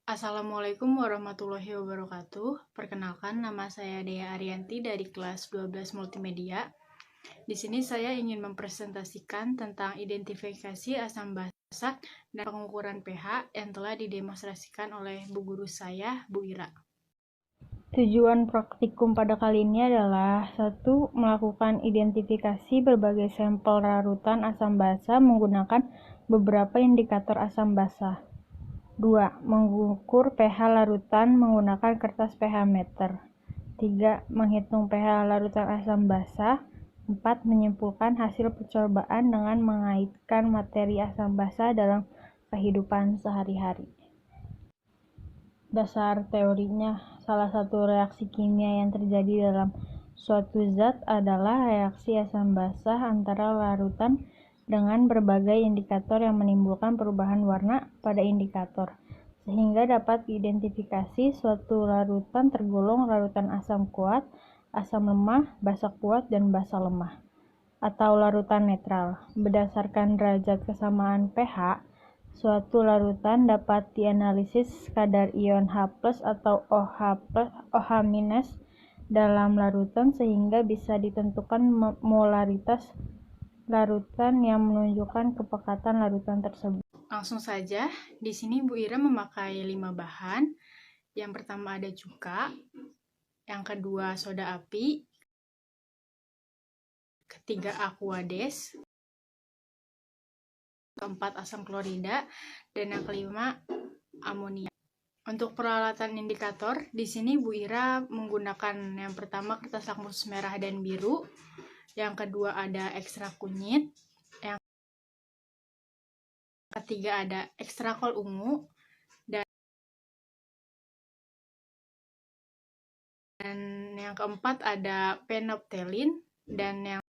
Assalamualaikum warahmatullahi wabarakatuh. Perkenalkan, nama saya Dea Arianti dari kelas 12 Multimedia. Di sini saya ingin mempresentasikan tentang identifikasi asam basa dan pengukuran pH yang telah didemonstrasikan oleh Bu Guru saya, Bu Ira. Tujuan praktikum pada kali ini adalah 1. Melakukan identifikasi berbagai sampel larutan asam basa menggunakan beberapa indikator asam basa. 2. Mengukur pH larutan menggunakan kertas pH meter. 3. Menghitung pH larutan asam basa. 4. Menyimpulkan hasil percobaan dengan mengaitkan materi asam basa dalam kehidupan sehari-hari. Dasar teorinya, salah satu reaksi kimia yang terjadi dalam suatu zat adalah reaksi asam basa antara larutan dengan berbagai indikator yang menimbulkan perubahan warna pada indikator, sehingga dapat diidentifikasi suatu larutan tergolong larutan asam kuat, asam lemah, basa kuat, dan basa lemah, atau larutan netral. Berdasarkan derajat kesamaan pH, suatu larutan dapat dianalisis kadar ion H+ atau OH- dalam larutan sehingga bisa ditentukan molaritas larutan yang menunjukkan kepekatan larutan tersebut. Langsung saja, di sini Bu Ira memakai 5 bahan. Yang pertama ada cuka, yang kedua soda api, ketiga aquades, keempat asam klorida, dan yang kelima amonia. Untuk peralatan indikator, di sini Bu Ira menggunakan yang pertama kertas lakmus merah dan biru, yang kedua ada ekstrak kunyit, yang ketiga ada ekstrakol ungu, dan yang keempat ada penoptelin, dan yang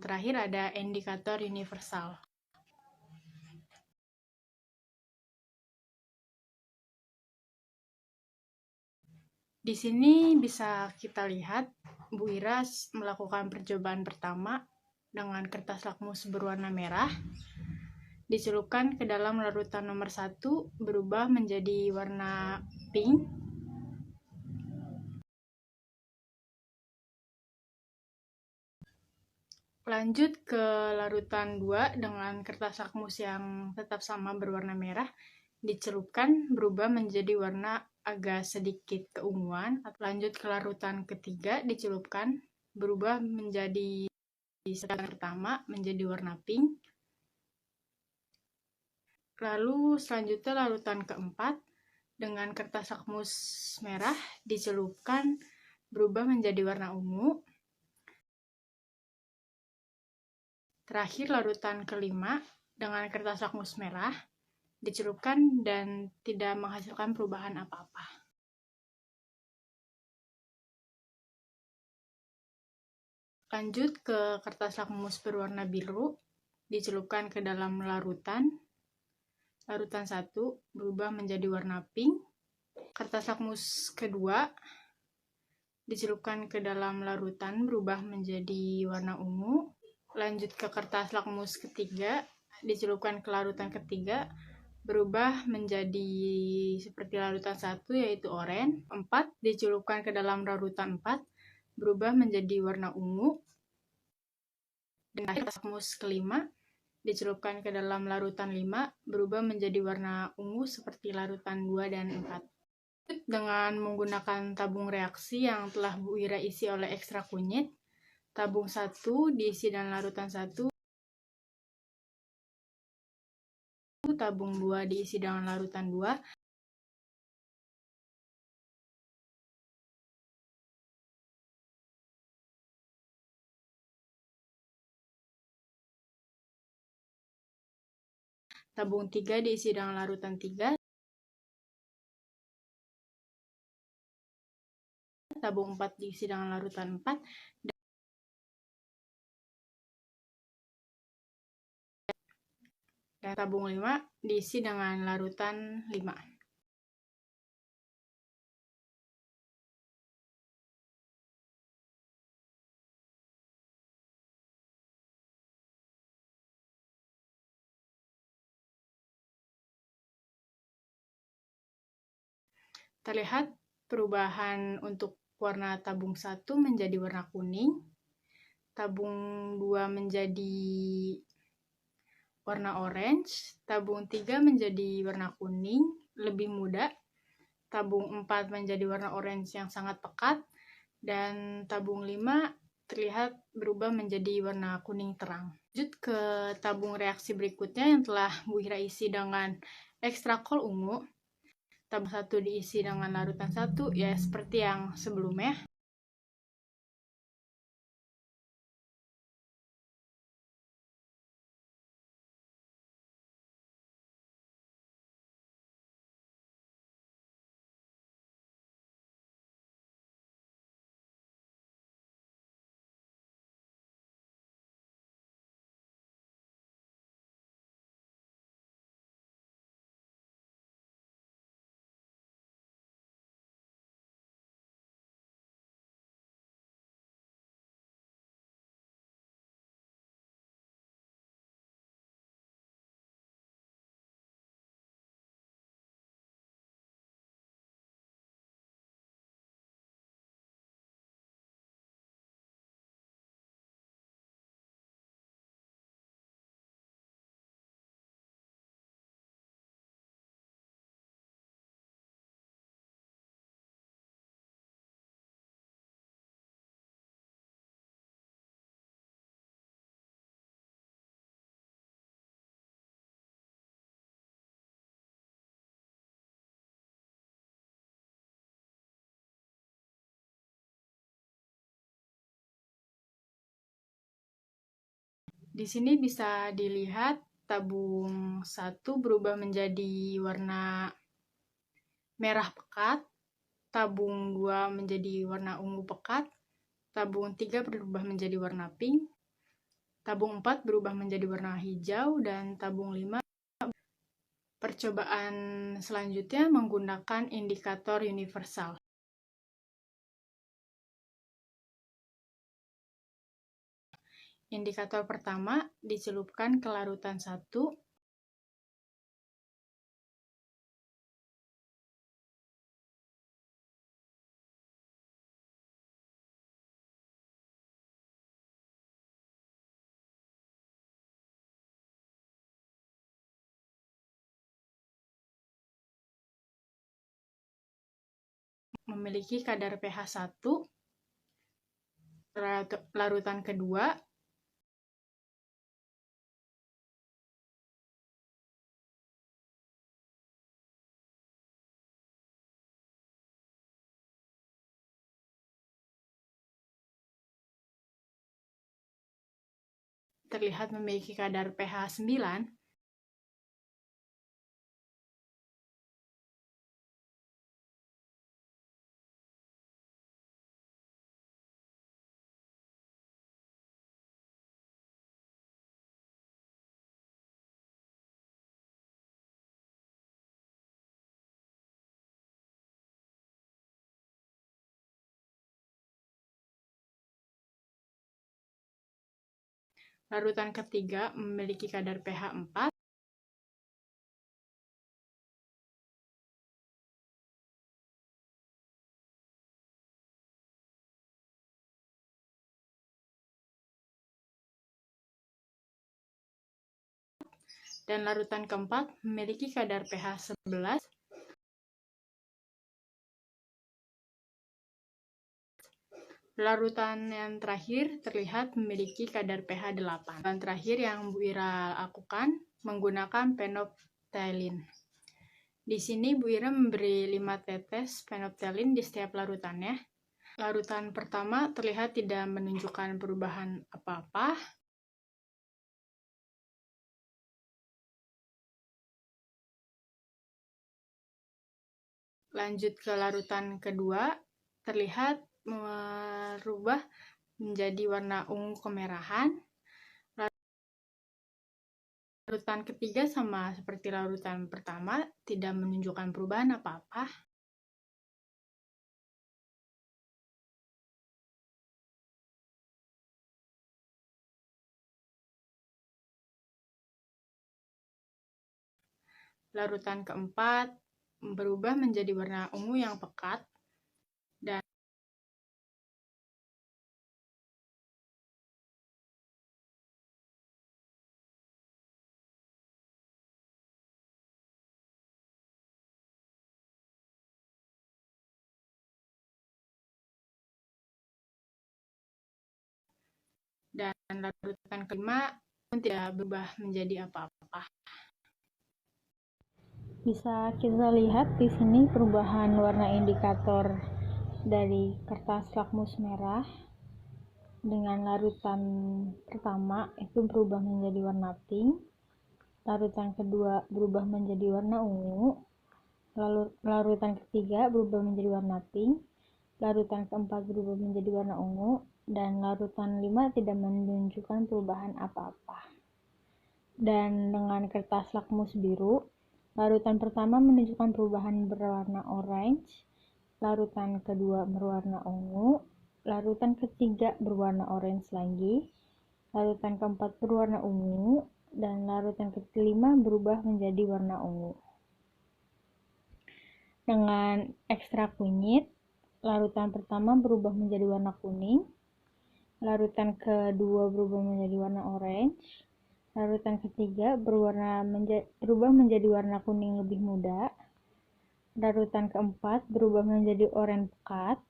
terakhir ada indikator universal. Di sini bisa kita lihat Bu Ira melakukan percobaan pertama dengan kertas lakmus berwarna merah, dicelupkan ke dalam larutan nomor 1, berubah menjadi warna pink. Lanjut ke larutan 2 dengan kertas lakmus yang tetap sama berwarna merah, dicelupkan berubah menjadi warna agak sedikit keunguan. Lanjut ke larutan ketiga, dicelupkan berubah menjadi pertama menjadi warna pink. Lalu selanjutnya larutan keempat dengan kertas lakmus merah dicelupkan berubah menjadi warna ungu. Terakhir larutan kelima dengan kertas lakmus merah dicelupkan dan tidak menghasilkan perubahan apa-apa. Lanjut ke kertas lakmus berwarna biru, dicelupkan ke dalam larutan 1 berubah menjadi warna pink. Kertas lakmus kedua dicelupkan ke dalam larutan berubah menjadi warna ungu. Lanjut ke kertas lakmus ketiga, dicelupkan ke larutan ketiga berubah menjadi seperti larutan 1 yaitu oranye. 4 dicelupkan ke dalam larutan 4 berubah menjadi warna ungu. Dan akhir lakmus kelima dicelupkan ke dalam larutan 5 berubah menjadi warna ungu seperti larutan 2 dan 4. Dengan menggunakan tabung reaksi yang telah Bu Ira isi oleh ekstrak kunyit, tabung 1 diisi dengan larutan 1, tabung 2 diisi dengan larutan 2, tabung 3 diisi dengan larutan 3, tabung 4 diisi dengan larutan 4, dan tabung 5 diisi dengan larutan 5. Terlihat perubahan untuk warna tabung 1 menjadi warna kuning, tabung 2 menjadi warna orange, tabung 3 menjadi warna kuning, lebih muda, tabung 4 menjadi warna orange yang sangat pekat, dan tabung 5 terlihat berubah menjadi warna kuning terang. Lanjut ke tabung reaksi berikutnya yang telah Bu Ira isi dengan ekstrakol ungu. Tabung 1 diisi dengan larutan 1, ya seperti yang sebelumnya. Di sini bisa dilihat tabung 1 berubah menjadi warna merah pekat, tabung 2 menjadi warna ungu pekat, tabung 3 berubah menjadi warna pink, tabung 4 berubah menjadi warna hijau, dan tabung 5. Percobaan selanjutnya menggunakan indikator universal. Indikator pertama dicelupkan ke larutan 1. Memiliki kadar pH 1. Larutan kedua terlihat memiliki kadar pH 9. Larutan ketiga memiliki kadar pH 4. Dan larutan keempat memiliki kadar pH 11. Larutan yang terakhir terlihat memiliki kadar pH 8. Dan terakhir yang Bu Ira lakukan menggunakan phenolphthalein. Di sini Bu Ira memberi 5 tetes phenolphthalein di setiap larutannya. Larutan pertama terlihat tidak menunjukkan perubahan apa-apa. Lanjut ke larutan kedua, terlihat merubah menjadi warna ungu kemerahan. Larutan ketiga sama seperti larutan pertama, tidak menunjukkan perubahan apa-apa. Larutan keempat berubah menjadi warna ungu yang pekat, dan larutan kelima pun tidak berubah menjadi apa-apa. Bisa kita lihat di sini perubahan warna indikator dari kertas lakmus merah dengan larutan pertama itu berubah menjadi warna pink, larutan kedua berubah menjadi warna ungu, lalu larutan ketiga berubah menjadi warna pink, larutan keempat berubah menjadi warna ungu, dan larutan 5 tidak menunjukkan perubahan apa-apa. Dan dengan kertas lakmus biru, larutan pertama menunjukkan perubahan berwarna orange, larutan kedua berwarna ungu, larutan ketiga berwarna orange lagi, larutan keempat berwarna ungu, dan larutan kelima berubah menjadi warna ungu. Dengan ekstrak kunyit, larutan pertama berubah menjadi warna kuning, larutan kedua berubah menjadi warna orange, larutan ketiga berubah menjadi warna kuning lebih muda, larutan keempat berubah menjadi oranye pekat,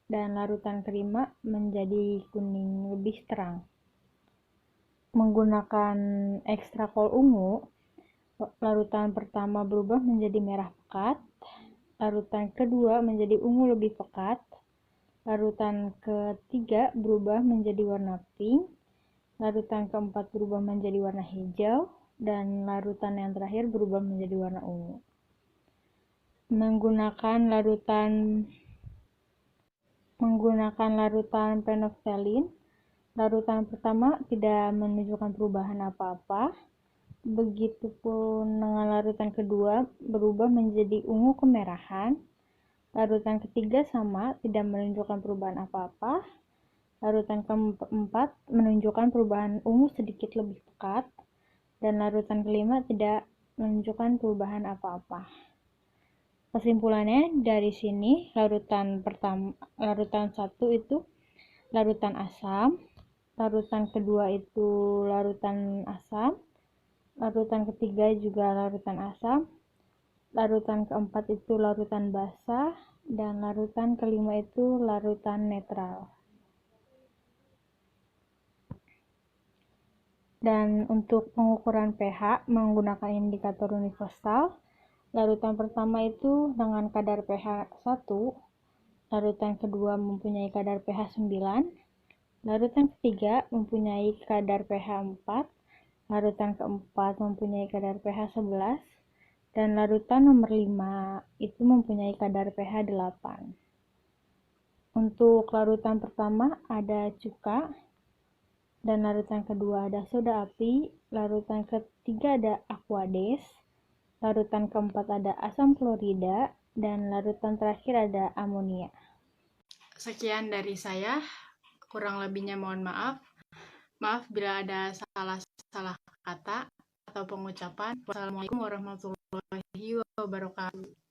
dan larutan kelima menjadi kuning lebih terang. Menggunakan ekstrak kol ungu, larutan pertama berubah menjadi merah pekat, larutan kedua menjadi ungu lebih pekat, larutan ketiga berubah menjadi warna pink, larutan keempat berubah menjadi warna hijau, dan larutan yang terakhir berubah menjadi warna ungu. Menggunakan larutan penoftalin, larutan pertama tidak menunjukkan perubahan apa-apa. Begitupun dengan larutan kedua berubah menjadi ungu kemerahan. Larutan ketiga sama, tidak menunjukkan perubahan apa-apa. Larutan keempat menunjukkan perubahan ungu sedikit lebih pekat, dan larutan kelima tidak menunjukkan perubahan apa-apa. Kesimpulannya dari sini, larutan 1 itu larutan asam, larutan kedua itu larutan asam, larutan ketiga juga larutan asam, larutan keempat itu larutan basa, dan larutan kelima itu larutan netral. Dan untuk pengukuran pH menggunakan indikator universal, larutan pertama itu dengan kadar pH 1, larutan kedua mempunyai kadar pH 9, larutan ketiga mempunyai kadar pH 4, larutan keempat mempunyai kadar pH 11, dan larutan nomor 5 itu mempunyai kadar pH 8. Untuk larutan pertama ada cuka, dan larutan kedua ada soda api, larutan ketiga ada aquades, larutan keempat ada asam klorida, dan larutan terakhir ada amonia. Sekian dari saya, kurang lebihnya mohon maaf. Maaf bila ada salah kata atau pengucapan. Wassalamualaikum warahmatullahi wabarakatuh.